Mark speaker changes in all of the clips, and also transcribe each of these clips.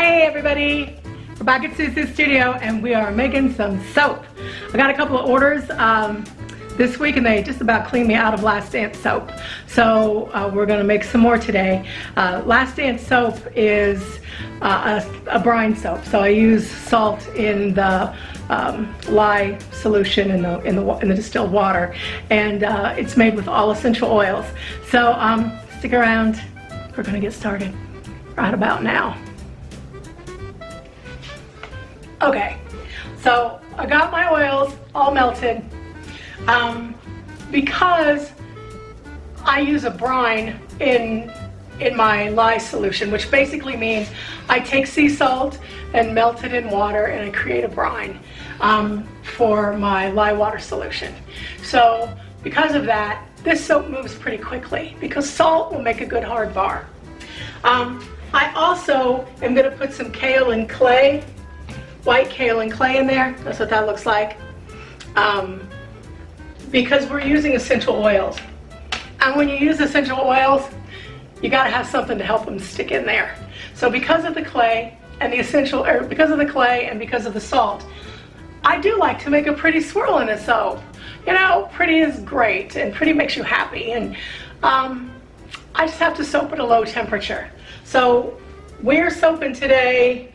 Speaker 1: Hey everybody, we're back at SuSu Studio and we are making some soap. I got a couple of orders this week and they just about cleaned me out of Last Dance soap. So we're going to make some more today. Last Dance soap is a brine soap. So I use salt in the lye solution in the distilled water, and it's made with all essential oils. So stick around. We're going to get started right about now. Okay, so I got my oils all melted. Because I use a brine in my lye solution, which basically means I take sea salt and melt it in water and I create a brine for my lye water solution. So because of that, this soap moves pretty quickly because salt will make a good hard bar. I also am going to put some kaolin clay, white kaolin clay in there. That's what that looks like. Because we're using essential oils. And when you use essential oils, you got to have something to help them stick in there. So because of the clay and because of the salt, I do like to make a pretty swirl in a soap. You know, pretty is great and pretty makes you happy. And I just have to soap at a low temperature. So we're soaping today.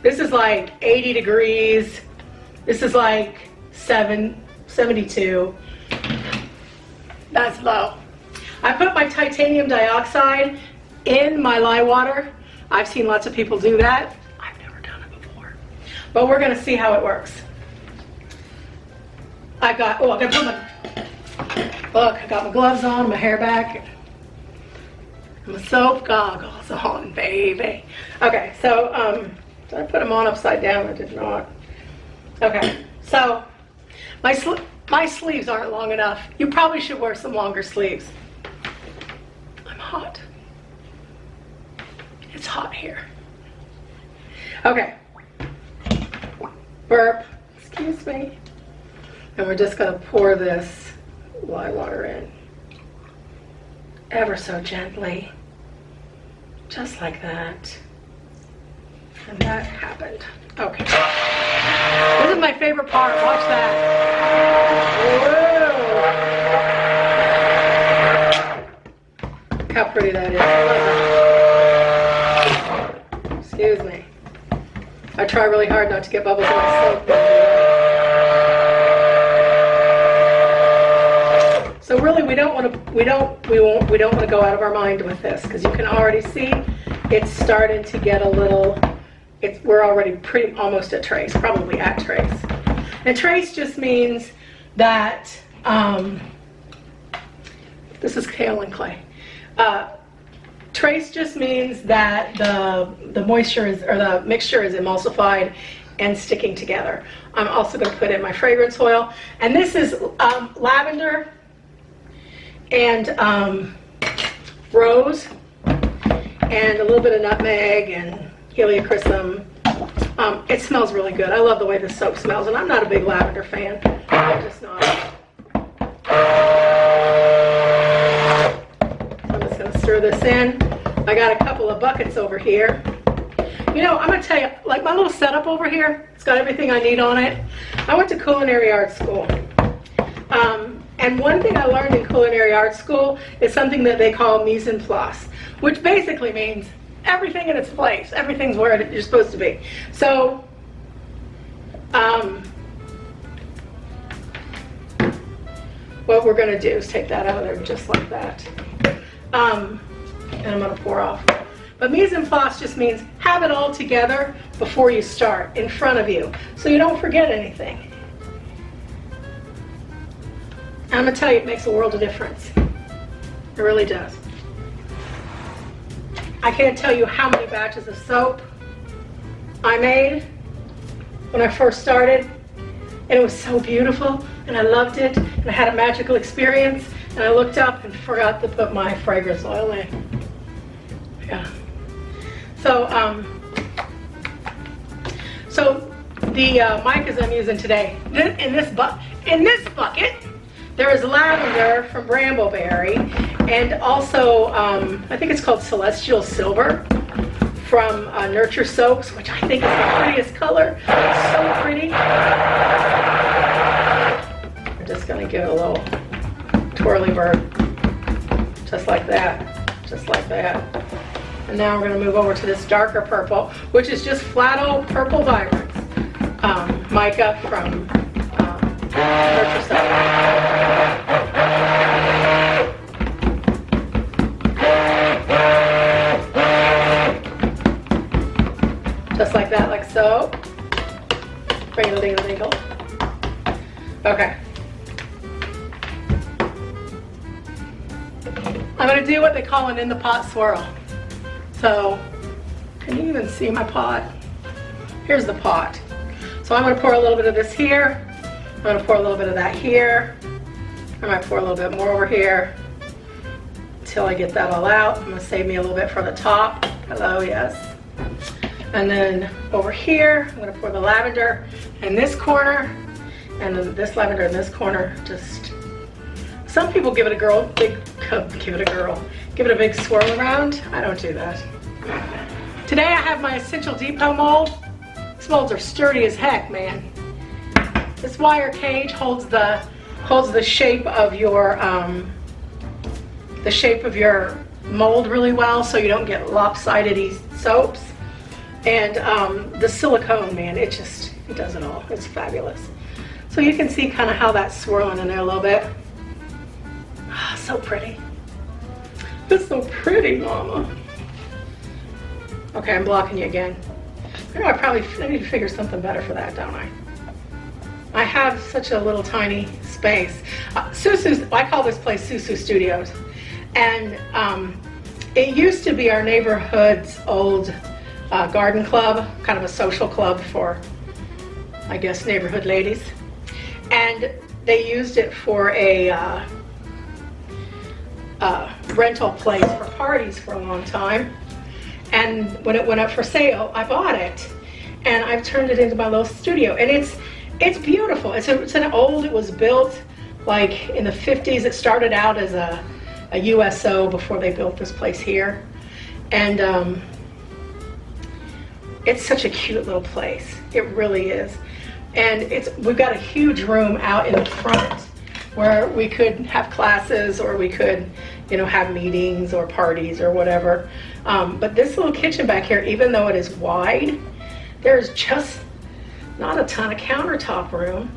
Speaker 1: This is like 80 degrees. This is like 72. That's low. I put my titanium dioxide in my lye water. I've seen lots of people do that. I've never done it before. But we're going to see how it works. I got my gloves on, my hair back, my soap goggles on, baby. Okay, so did I put them on upside down? I did not. Okay, so my sleeves aren't long enough. You probably should wear some longer sleeves. I'm hot. It's hot here. Okay. Burp. Excuse me. And we're just going to pour this lye water in. Ever so gently. Just like that. And that happened. Okay. This is my favorite part. Watch that. Whoa. Look how pretty that is. Excuse me. I try really hard not to get bubbles in my soap. So really, we don't want to go out of our mind with this because you can already see it's starting to get a little. We're already almost at trace, probably at trace. And trace just means that this is kaolin clay. Trace just means that the moisture or the mixture is emulsified and sticking together. I'm also going to put in my fragrance oil, and this is lavender and rose and a little bit of nutmeg and heliochrysum. It smells really good. I love the way this soap smells, and I'm not a big lavender fan. I'm just not. I'm just going to stir this in. I got a couple of buckets over here. You know, I'm going to tell you, like my little setup over here, it's got everything I need on it. I went to culinary art school. And one thing I learned in culinary art school is something that they call mise en place, which basically means everything in its place. Everything's where you're supposed to be. So, what we're going to do is take that out of there just like that. And I'm going to pour off. But mise en place just means have it all together before you start, in front of you, so you don't forget anything. And I'm going to tell you, it makes a world of difference. It really does. I can't tell you how many batches of soap I made when I first started, and it was so beautiful, and I loved it, and I had a magical experience, and I looked up and forgot to put my fragrance oil in. Yeah. So, the micas I'm using today, in this bucket, there is lavender from Brambleberry, and also I think it's called Celestial Silver from Nurture Soaps, which I think is the prettiest color. It's so pretty. I'm just going to give it a little twirly bird, just like that, just like that. And now we're going to move over to this darker purple, which is just flat old purple vibrance. Mica from Nurture Soap. Just like that, like so. Ring-a-ding-a-dingle. Okay. I'm going to do what they call an in-the-pot swirl. So, can you even see my pot? Here's the pot. So I'm going to pour a little bit of this here. I'm going to pour a little bit of that here. I might pour a little bit more over here until I get that all out. I'm going to save me a little bit for the top. Hello, yes. And then over here, I'm going to pour the lavender in this corner, and then this lavender in this corner. Just, some people give it a big swirl around. I don't do that. Today I have my Essential Depot mold. These molds are sturdy as heck, man. This wire cage holds the shape of your mold really well, so you don't get lopsided soaps. And the silicone, man, it does it all. It's fabulous. So you can see kind of how that's swirling in there a little bit. Ah, so pretty. It's so pretty, mama. Okay, I'm blocking you again. I need to figure something better for that, don't I? I have such a little tiny space. SuSu, I call this place SuSu Studios. And it used to be our neighborhood's old garden club, kind of a social club for, I guess, neighborhood ladies. And they used it for a rental place for parties for a long time. And when it went up for sale, I bought it, and I've turned it into my little studio. And it's beautiful. It was built like in the 50s. It started out as a USO before they built this place here, and it's such a cute little place. It really is. And we've got a huge room out in the front where we could have classes, or we could, have meetings or parties or whatever. But this little kitchen back here, even though it is wide, there's just not a ton of countertop room.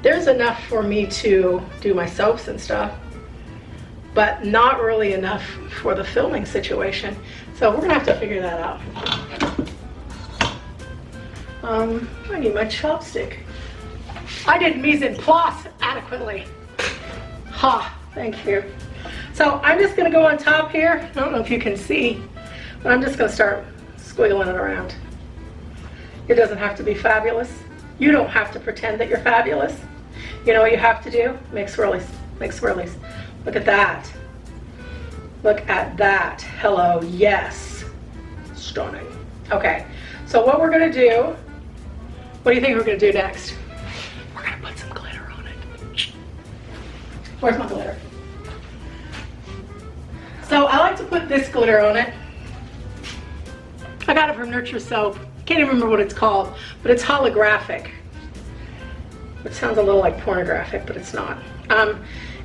Speaker 1: There's enough for me to do my soaps and stuff, but not really enough for the filming situation. So we're gonna have to figure that out. I need my chopstick. I did mise en place adequately. Ha, thank you. So I'm just gonna go on top here. I don't know if you can see, but I'm just gonna start squiggling it around. It doesn't have to be fabulous. You don't have to pretend that you're fabulous. You know what you have to do? Make swirlies, make swirlies. Look at that. Look at that. Hello, yes. Stunning. Okay, so what we're gonna do, what do you think we're gonna do next? We're gonna put some glitter on it. Where's my glitter? So I like to put this glitter on it. I got it from Nurture Soap. Can't even remember what it's called, but it's holographic. It sounds a little like pornographic, but it's not.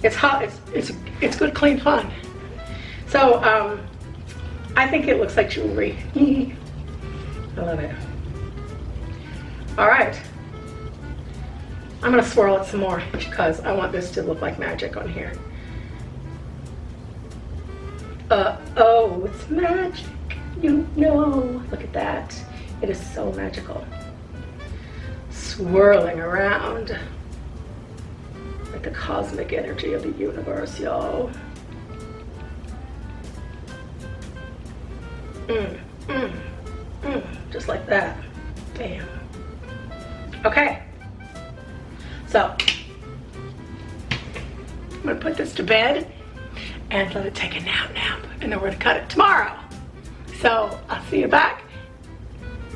Speaker 1: It's good, clean fun. So I think it looks like jewelry. I love it. All right. I'm gonna swirl it some more because I want this to look like magic on here. Oh, it's magic. Look at that. It is so magical. Swirling around like the cosmic energy of the universe, y'all. Just like that. Bam. Okay. So, I'm gonna put this to bed and let it take a nap, and then we're gonna cut it tomorrow. So, I'll see you back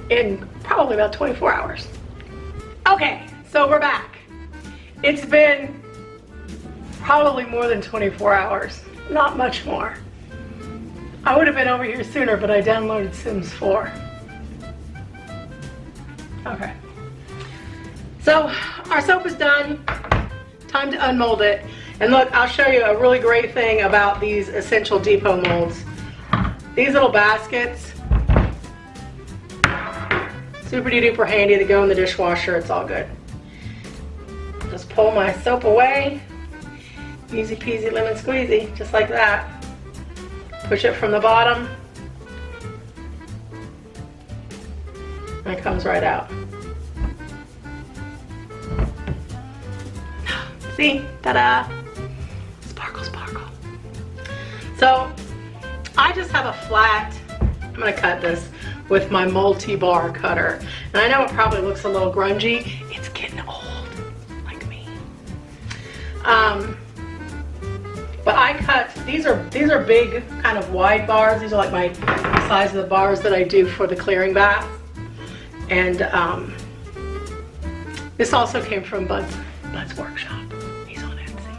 Speaker 1: in probably about 24 hours. Okay, so we're back. It's been probably more than 24 hours, not much more. I would have been over here sooner, but I downloaded Sims 4. Okay. So our soap is done. Time to unmold it. And look, I'll show you a really great thing about these Essential Depot molds. These little baskets, super duper handy to go in the dishwasher. It's all good. Just pull my soap away. Easy peasy lemon squeezy, just like that. Push it from the bottom. And it comes right out. See? Ta-da! Sparkle, sparkle. So, I just have a flat, I'm gonna cut this with my multi-bar cutter. And I know it probably looks a little grungy. It's getting old, like me. But I cut, these are big, kind of wide bars. These are like my size of the bars that I do for the clearing bath. And this also came from Bud's workshop. He's on Etsy.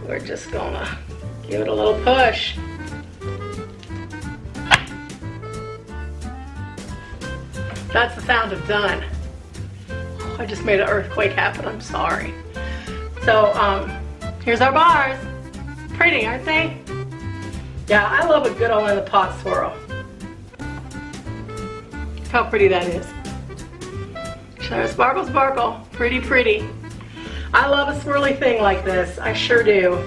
Speaker 1: We're just gonna give it a little push. That's the sound of done. Oh, I just made an earthquake happen, I'm sorry. So, here's our bars. Pretty, aren't they? Yeah, I love a good old in the pot swirl. Look how pretty that is. Sparkle, sparkle. Pretty, pretty. I love a swirly thing like this. I sure do.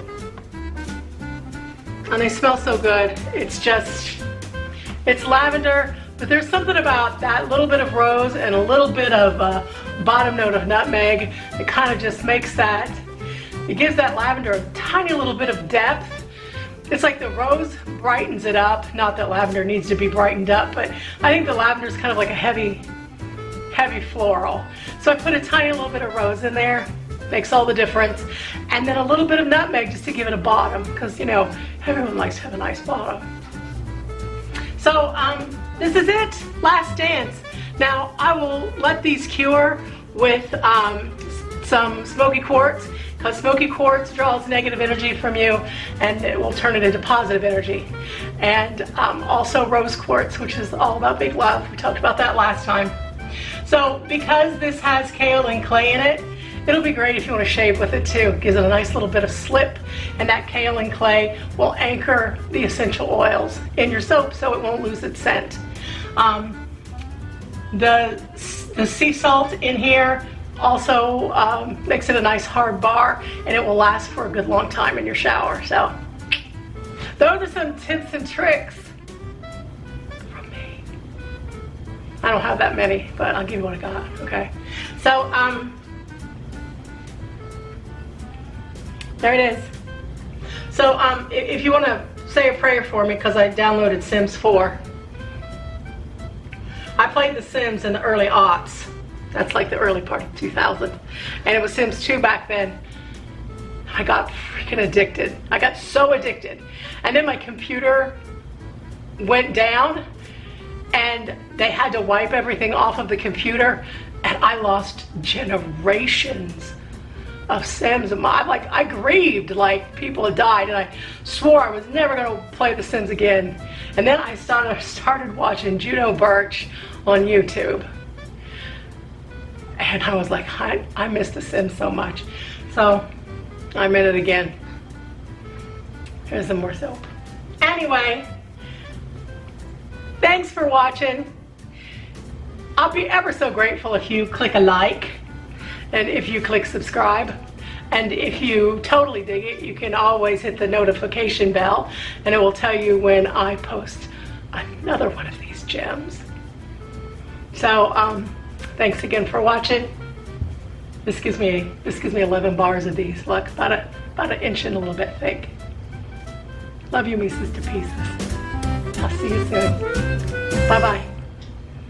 Speaker 1: And they smell so good. It's lavender, but there's something about that little bit of rose and a little bit of bottom note of nutmeg. It kind of just makes that, it gives that lavender a tiny little bit of depth. It's like the rose brightens it up. Not that lavender needs to be brightened up, but I think the lavender is kind of like a heavy floral. So I put a tiny little bit of rose in there. Makes all the difference. And then a little bit of nutmeg just to give it a bottom, because you know, everyone likes to have a nice bottom. So this is it, last dance. Now I will let these cure with some smoky quartz, because smoky quartz draws negative energy from you and it will turn it into positive energy. And also rose quartz, which is all about big love. We talked about that last time. So because this has kaolin clay in it, it'll be great if you want to shave with it too. It gives it a nice little bit of slip, and that kaolin clay will anchor the essential oils in your soap so it won't lose its scent. The sea salt in here also makes it a nice hard bar, and it will last for a good long time in your shower. So those are some tips and tricks from me. I don't have that many, but I'll give you what I got, okay? So there it is. So if you want to say a prayer for me, because I downloaded Sims 4. I played The Sims in the early aughts. That's like the early part of 2000. And it was Sims 2 back then. I got freaking addicted. I got so addicted. And then my computer went down and they had to wipe everything off of the computer, and I lost generations of Sims. I grieved like people had died, and I swore I was never going to play The Sims again. And then I started watching Juno Birch on YouTube, and I was like, I miss The Sims so much. So I'm in it again. Here's some more soap. Anyway, thanks for watching. I'll be ever so grateful if you click a like, and if you click subscribe. And if you totally dig it, you can always hit the notification bell, and it will tell you when I post another one of these gems. So thanks again for watching. This gives me 11 bars of these. Look, about an inch and a little bit thick. Love you, me sister pieces. I'll see you soon. Bye bye.